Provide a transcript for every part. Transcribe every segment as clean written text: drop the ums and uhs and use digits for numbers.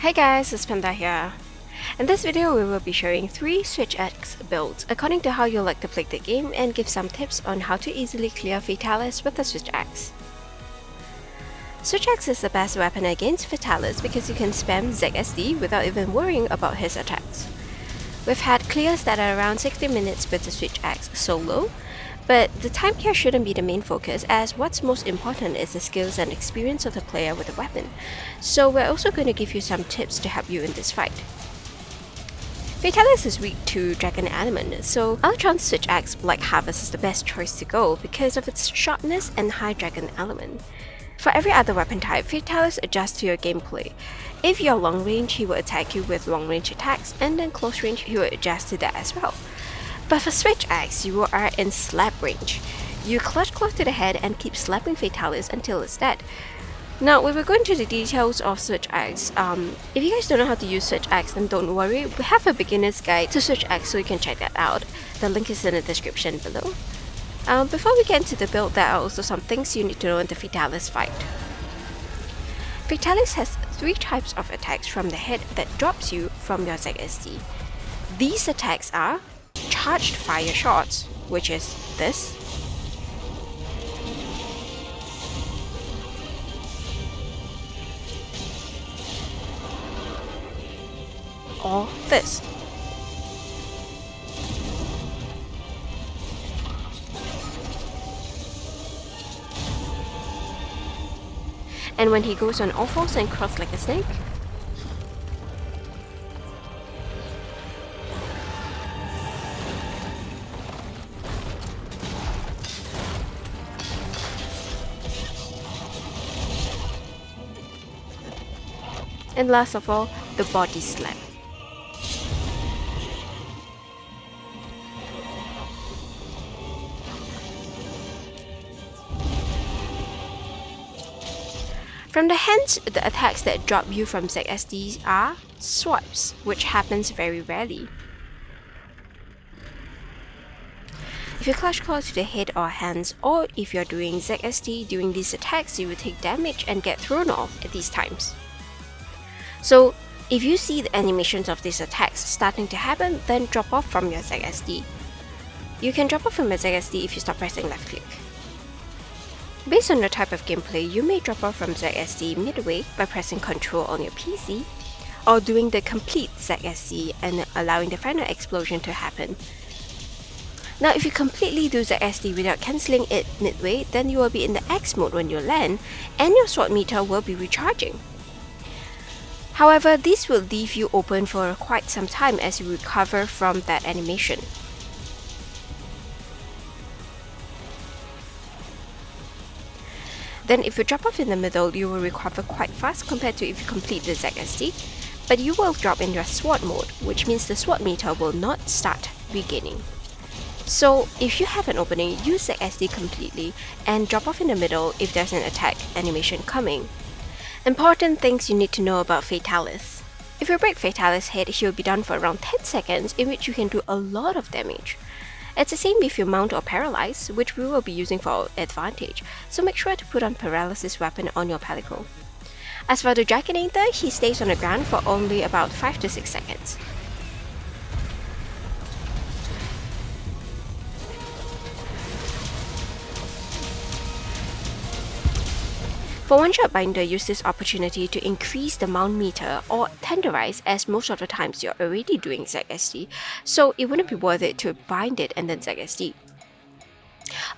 Hey guys, it's Panda here. In this video, we will be showing 3 Switch X builds according to how you like to play the game and give some tips on how to easily clear Fatalis with the Switch X. Switch X is the best weapon against Fatalis because you can spam ZSD without even worrying about his attacks. We've had clears that are around 60 minutes with the Switch X solo, but the time here shouldn't be the main focus, as what's most important is the skills and experience of the player with the weapon. So we're also going to give you some tips to help you in this fight. Fatalis is weak to Dragon Element, so Alrin's Switch X Black Harvest is the best choice to go because of its sharpness and high Dragon Element. For every other weapon type, Fatalis adjusts to your gameplay. If you're long range, he will attack you with long range attacks, and then close range, he will adjust to that as well. But for Switch X, you are in slap range. You clutch claw to the head and keep slapping Fatalis until it's dead. Now, we will go into the details of Switch X. If you guys don't know how to use Switch X, then don't worry. We have a beginner's guide to Switch X, so you can check that out. The link is in the description below. Before we get into the build, there are also some things you need to know in the Fatalis fight. Fatalis has 3 types of attacks from the head that drops you from your ZSD. These attacks are charged fire shots, which is this, or this. And when he goes on all fours and cross like a snake, and last of all, the body slam. From the hands, the attacks that drop you from ZSDs are swipes, which happens very rarely. If you clutch claw to the head or hands, or if you're doing ZSD during these attacks, you will take damage and get thrown off at these times. So, if you see the animations of these attacks starting to happen, then drop off from your ZSD. You can drop off from your ZSD if you stop pressing left click. Based on your type of gameplay, you may drop off from ZSD midway by pressing Ctrl on your PC, or doing the complete ZSD and allowing the final explosion to happen. Now, if you completely do ZSD without cancelling it midway, then you will be in the X mode when you land, and your sword meter will be recharging. However, this will leave you open for quite some time as you recover from that animation. Then if you drop off in the middle, you will recover quite fast compared to if you complete the ZSD, but you will drop in your sword mode, which means the sword meter will not start regaining. So if you have an opening, use ZSD completely and drop off in the middle if there's an attack animation coming. Important things you need to know about Fatalis. If you break Fatalis' head, he will be down for around 10 seconds, in which you can do a lot of damage. It's the same if you mount or paralyze, which we will be using for our advantage, so make sure to put on Paralysis weapon on your pellicle. As for the Dragonator, he stays on the ground for only about 5 to 6 seconds. For one-shot binder, use this opportunity to increase the mount meter or tenderize, as most of the times you're already doing ZSD, so it wouldn't be worth it to bind it and then ZSD.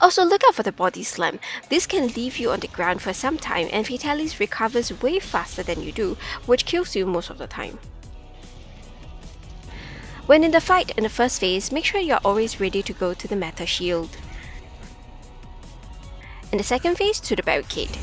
Also, look out for the body slam. This can leave you on the ground for some time, and Fatalis recovers way faster than you do, which kills you most of the time. When in the fight in the first phase, make sure you're always ready to go to the Meta Shield. In the second phase, to the Barricade.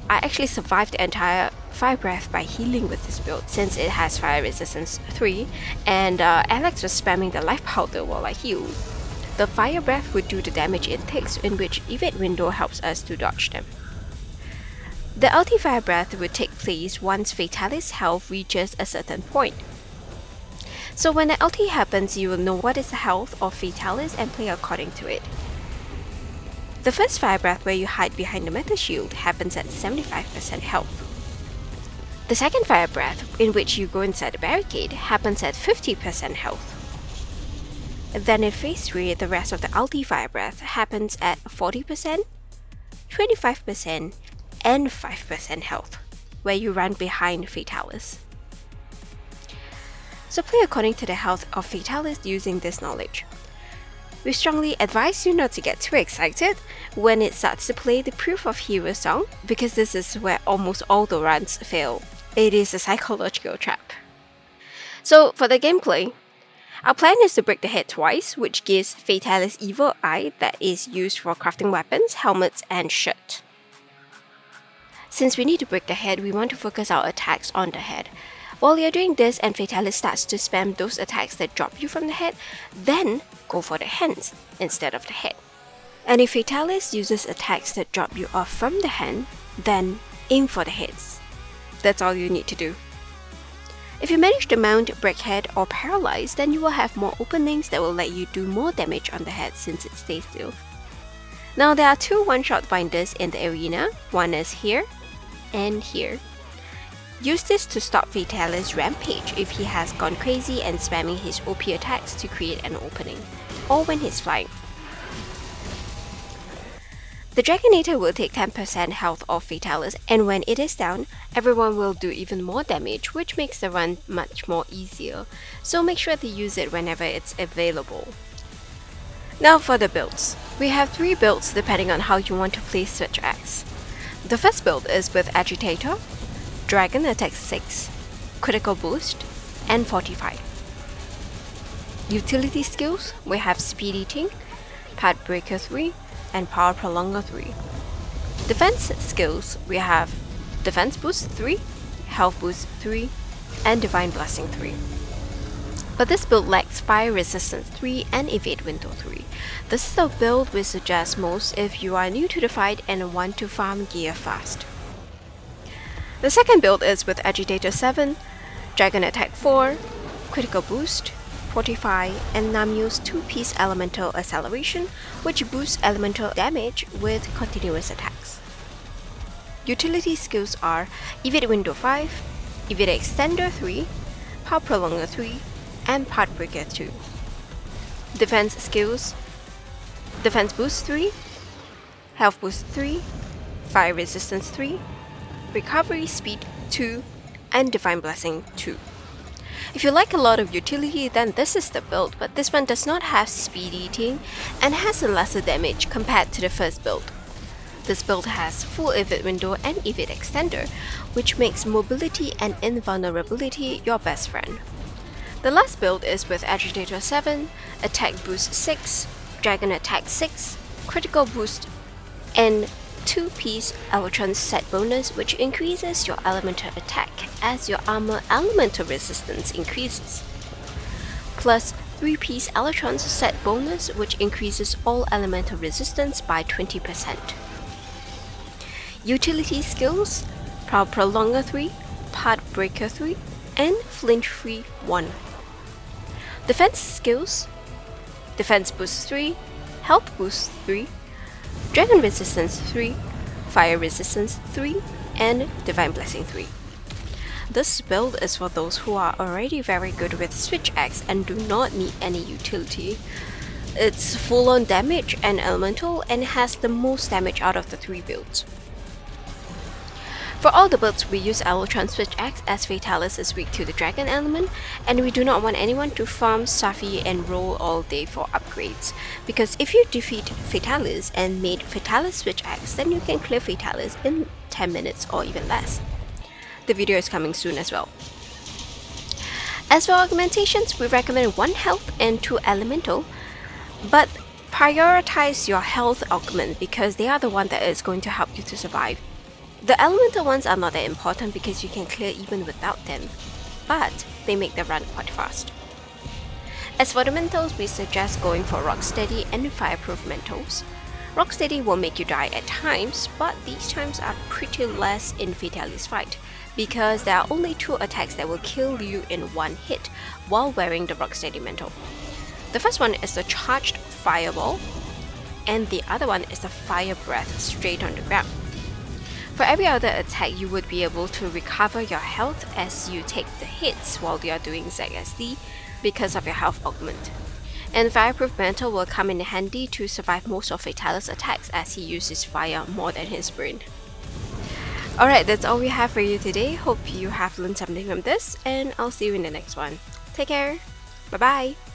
I actually survived the entire Fire Breath by healing with this build, since it has Fire Resistance 3, and Alex was spamming the Life Powder while I healed. The Fire Breath would do the damage it takes, in which Evade Window helps us to dodge them. The Anti-Fire Breath would take place once Fatalis' health reaches a certain point. So when the ulti happens, you will know what is the health of Fatalis and play according to it. The first Fire Breath, where you hide behind the Meta Shield, happens at 75% health. The second Fire Breath, in which you go inside the barricade, happens at 50% health. Then in phase 3, the rest of the Anti-Fire Breath happens at 40%, 25%, and 5% health, where you run behind Fatalis. So play according to the health of Fatalis using this knowledge. We strongly advise you not to get too excited when it starts to play the Proof of Hero song, because this is where almost all the runs fail. It is a psychological trap. So for the gameplay, our plan is to break the head twice, which gives Fatalis Evil Eye that is used for crafting weapons, helmets, and shirt. Since we need to break the head, we want to focus our attacks on the head. While you're doing this and Fatalis starts to spam those attacks that drop you from the head, then go for the hands instead of the head. And if Fatalis uses attacks that drop you off from the hand, then aim for the heads. That's all you need to do. If you manage to mount, break head, or paralyze, then you will have more openings that will let you do more damage on the head since it stays still. Now there are two one-shot binders in the arena, one is here and here. Use this to stop Fatalis' rampage if he has gone crazy and spamming his OP attacks to create an opening, or when he's flying. The Dragonator will take 10% health off Fatalis, and when it is down, everyone will do even more damage, which makes the run much more easier, so make sure to use it whenever it's available. Now for the builds. We have 3 builds depending on how you want to play Switch Axe. The first build is with Agitator, Dragon Attack 6, Critical Boost, and Fortify. Utility skills, we have Speed Eating, Path Breaker 3, and Power Prolonger 3. Defense skills, we have Defense Boost 3, Health Boost 3, and Divine Blessing 3. But this build lacks Fire Resistance 3 and Evade Window 3. This is the build we suggest most if you are new to the fight and want to farm gear fast. The second build is with Agitator 7, Dragon Attack 4, Critical Boost, Fortify, and Namio's 2-piece Elemental Acceleration, which boosts elemental damage with continuous attacks. Utility skills are Evade Window 5, Evade Extender 3, Power Prolonger 3, and Path Breaker 2. Defense skills, Defense Boost 3, Health Boost 3, Fire Resistance 3, Recovery Speed 2, and Divine Blessing 2. If you like a lot of utility, then this is the build, but this one does not have Speed Eating and has a lesser damage compared to the first build. This build has full Evade Window and Evade Extender, which makes mobility and invulnerability your best friend. The last build is with Agitator 7, Attack Boost 6, Dragon Attack 6, Critical Boost, and 2-piece Electron set bonus, which increases your elemental attack as your armor elemental resistance increases, plus 3-piece Electron set bonus, which increases all elemental resistance by 20%. Utility skills, Power Prolonger 3, Path Breaker 3, and Flinch Free 1. Defense skills, Defense Boost 3, Health Boost 3, Dragon Resistance 3, Fire Resistance 3, and Divine Blessing 3. This build is for those who are already very good with Switch Axe and do not need any utility. It's full on damage and elemental and has the most damage out of the 3 builds. For all the builds, we use Electron Switch Axe as Fatalis is weak to the Dragon element, and we do not want anyone to farm Safi and roll all day for upgrades, because if you defeat Fatalis and made Fatalis Switch Axe, then you can clear Fatalis in 10 minutes or even less. The video is coming soon as well. As for augmentations, we recommend 1 health and 2 elemental, but prioritize your health augment because they are the one that is going to help you to survive. The elemental ones are not that important because you can clear even without them, but they make the run quite fast. As for the Mantles, we suggest going for Rocksteady and Fireproof Mantles. Rocksteady will make you die at times, but these times are pretty less in Fatalis fight, because there are only 2 attacks that will kill you in 1 hit while wearing the Rocksteady Mantle. The first one is the Charged Fireball, and the other one is the Fire Breath straight on the ground. For every other attack, you would be able to recover your health as you take the hits while you are doing ZSD because of your health augment. And Fireproof Mantle will come in handy to survive most of Fatalis attacks as he uses fire more than his brain. Alright, that's all we have for you today. Hope you have learned something from this, and I'll see you in the next one. Take care! Bye bye!